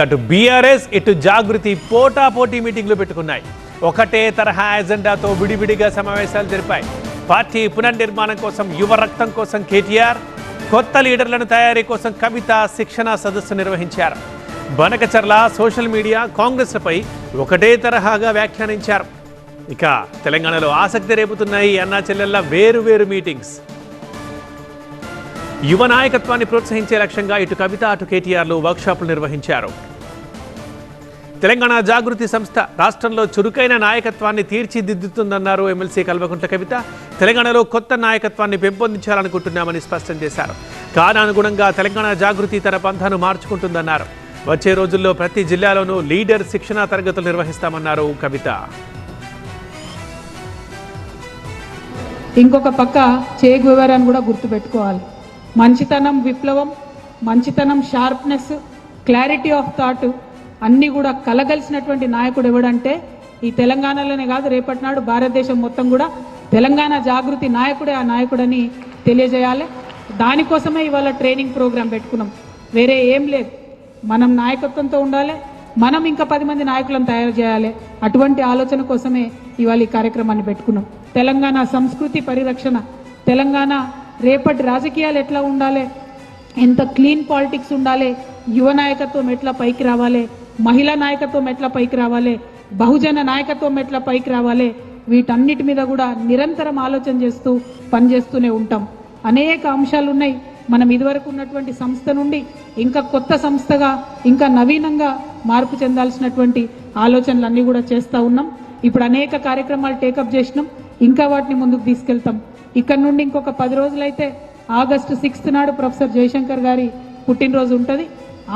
అటు బీఆర్ఎస్ ఇటు జాగృతి పోటాపోటీ మీటింగ్లు పెట్టుకున్నాయి. ఒకటే తరహా ఎజెండాతో విడివిడిగా సమావేశాలు జరిపాయి. పార్టీ పునర్నిర్మాణం కోసం, యువ రక్తం కోసం కేటీఆర్, కొత్త లీడర్లను తయారీ కోసం కవిత శిక్షణ సదస్సు నిర్వహించారు. బనకచర్ల సోషల్ మీడియా కాంగ్రెస్లపై ఒకటే తరహాగా వ్యాఖ్యానించారు. ఇక తెలంగాణలో ఆసక్తి రేపుతున్నాయి అన్నా చెల్లెళ్ళ వేరు మీటింగ్స్. యువ నాయకత్వాన్ని ప్రోత్సహించే లక్ష్యంగా ఇటు కవిత అటు కేటీఆర్లు వర్క్షాపులు నిర్వహించారు. తెలంగాణ జాగృతి సంస్థ రాష్ట్రంలో చురుకైన నాయకత్వాన్ని తీర్చిదిద్దుతుందన్నారు ఎమ్మెల్సీ కల్వకుంట్ల కవిత. తెలంగాణలో కొత్త నాయకత్వాన్ని పెంపొందించాలనుకుంటున్నామని స్పష్టం చేశారు. కాలానుగుణంగా తెలంగాణ జాగృతి తన పంథాను మార్చుకుంటుందన్నారు. వచ్చే రోజుల్లో ప్రతి జిల్లాలోనూ లీడర్ శిక్షణా తరగతులు నిర్వహిస్తామన్నారు కవిత. ఇంకొక పక్క చే గువేరాన్ని కూడా గుర్తుపెట్టుకోవాలి. మంచితనం విప్లవం, మంచితనం షార్ప్నెస్, క్లారిటీ ఆఫ్ థాట్ అన్నీ కూడా కలగలిసినటువంటి నాయకుడు ఎవడంటే ఈ తెలంగాణలోనే కాదు, రేపటి నాడు భారతదేశం మొత్తం కూడా తెలంగాణ జాగృతి నాయకుడే ఆ నాయకుడని తెలియజేయాలి. దానికోసమే ఇవాళ ట్రైనింగ్ ప్రోగ్రాం పెట్టుకున్నాం. వేరే ఏం లేదు. మనం నాయకత్వంతో ఉండాలి, మనం ఇంకా 10 మంది నాయకులను తయారు చేయాలి. అటువంటి ఆలోచన కోసమే ఇవాళ ఈ కార్యక్రమాన్ని పెట్టుకున్నాం. తెలంగాణ సంస్కృతి పరిరక్షణ, తెలంగాణ రేపటి రాజకీయాలు ఎట్లా ఉండాలి, ఎంత క్లీన్ పాలిటిక్స్ ఉండాలి, యువ నాయకత్వం ఎట్లా పైకి రావాలి, మహిళా నాయకత్వం ఎట్లా పైకి రావాలి, బహుజన నాయకత్వం ఎట్లా పైకి రావాలి, వీటన్నిటి మీద కూడా నిరంతరం ఆలోచన చేస్తూ పనిచేస్తూనే ఉంటాం. అనేక అంశాలు ఉన్నాయి. మనం ఇదివరకు ఉన్నటువంటి సంస్థ నుండి ఇంకా కొత్త సంస్థగా, ఇంకా నవీనంగా మార్పు చెందాల్సినటువంటి ఆలోచనలు అన్నీ కూడా చేస్తూ ఉన్నాం. ఇప్పుడు అనేక కార్యక్రమాలు టేకప్ చేసినాం, ఇంకా వాటిని ముందుకు తీసుకెళ్తాం. ఇక్కడ నుండి ఇంకొక 10 రోజులైతే ఆగస్టు 6 నాడు ప్రొఫెసర్ జయశంకర్ గారి పుట్టినరోజు ఉంటుంది.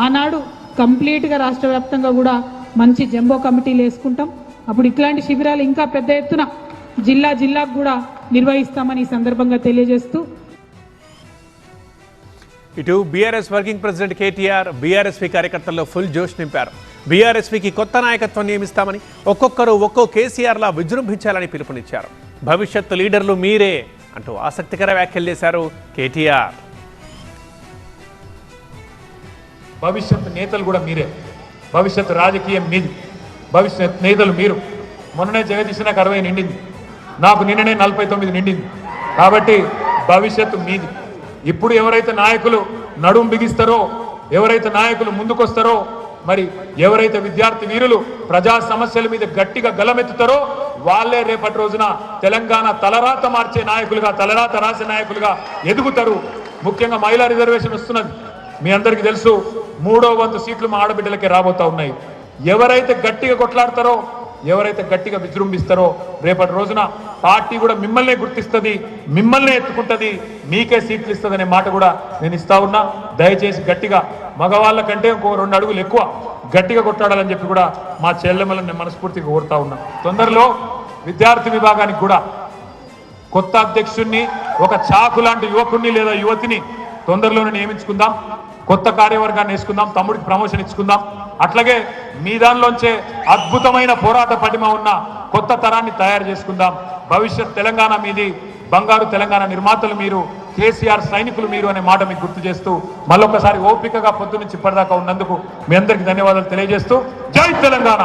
ఆనాడు కంప్లీట్గా రాష్ట్ర వ్యాప్తంగా కూడా మంచి జంబో కమిటీలు వేసుకుంటాం. అప్పుడు ఇట్లాంటి శిబిరాలు ఇంకా పెద్ద ఎత్తున జిల్లాకు కూడా నిర్వహిస్తామని ఈ సందర్భంగా తెలియజేస్తూ, ఇటు BRS working president KTR BRSP కార్యకర్తల్లో ఫుల్ జోష్ నింపారు. బీఆర్ఎస్పీకి కొత్త నాయకత్వం నియమిస్తామని, ఒక్కొక్కరు ఒక్కో కేసీఆర్లా విజృంభించాలని పిలుపునిచ్చారు. భవిష్యత్తు లీడర్లు మీరే అంటూ ఆసక్తికర వ్యాఖ్యలు చేశారు కేటీఆర్. భవిష్యత్తు నేతలు కూడా మీరే, భవిష్యత్తు రాజకీయం మీది, భవిష్యత్ నేతలు మీరు. మొన్ననే జగదీశ్ నాకు 60 నిండింది, నాకు నిన్ననే 49 నిండింది. కాబట్టి భవిష్యత్తు మీది. ఇప్పుడు ఎవరైతే నాయకులు నడుం బిగిస్తారో, ఎవరైతే నాయకులు ముందుకొస్తారో, మరి ఎవరైతే విద్యార్థి వీరులు ప్రజా సమస్యల మీద గట్టిగా గలమెత్తుతారో వాళ్ళే రేపటి రోజున తెలంగాణ తలరాత మార్చే నాయకులుగా, తలరాత రాసే నాయకులుగా ఎదుగుతారు. ముఖ్యంగా మహిళా రిజర్వేషన్ వస్తున్నది. మీ అందరికీ తెలుసు, 3వ వంతు సీట్లు మా ఆడబిడ్డలకే రాబోతా ఉన్నాయి. ఎవరైతే గట్టిగా కొట్లాడతారో, ఎవరైతే గట్టిగా విజృంభిస్తారో రేపటి రోజున పార్టీ కూడా మిమ్మల్నే గుర్తిస్తుంది, మిమ్మల్నే ఎత్తుకుంటుంది, మీకే సీట్లు ఇస్తుంది అనే మాట కూడా నేను ఇస్తా ఉన్నా. దయచేసి గట్టిగా మగవాళ్ళ కంటే ఇంకో 2 అడుగులు ఎక్కువ గట్టిగా కొట్లాడాలని చెప్పి కూడా మా చెల్లెమ్మలను నేను మనస్ఫూర్తిగా కోరుతా ఉన్నా. తొందరలో విద్యార్థి విభాగానికి కూడా కొత్త అధ్యక్షుడిని, ఒక చాకు లాంటి యువకుడిని లేదా యువతిని తొందరలోనే నియమించుకుందాం. కొత్త కార్యవర్గాన్ని వేసుకుందాం, తమ్ముడికి ప్రమోషన్ ఇచ్చుకుందాం. అట్లాగే మీ దానిలోంచే అద్భుతమైన పోరాట పటిమ ఉన్న కొత్త తరాన్ని తయారు చేసుకుందాం. భవిష్యత్ తెలంగాణ మీది, బంగారు తెలంగాణ నిర్మాతలు మీరు, కేసీఆర్ సైనికులు మీరు అనే మాట మీకు గుర్తు చేస్తూ మళ్ళొకసారి ఓపికగా పొద్దు నుంచి ఇప్పటిదాకా ఉన్నందుకు మీ అందరికీ ధన్యవాదాలు తెలియజేస్తూ జై తెలంగాణ.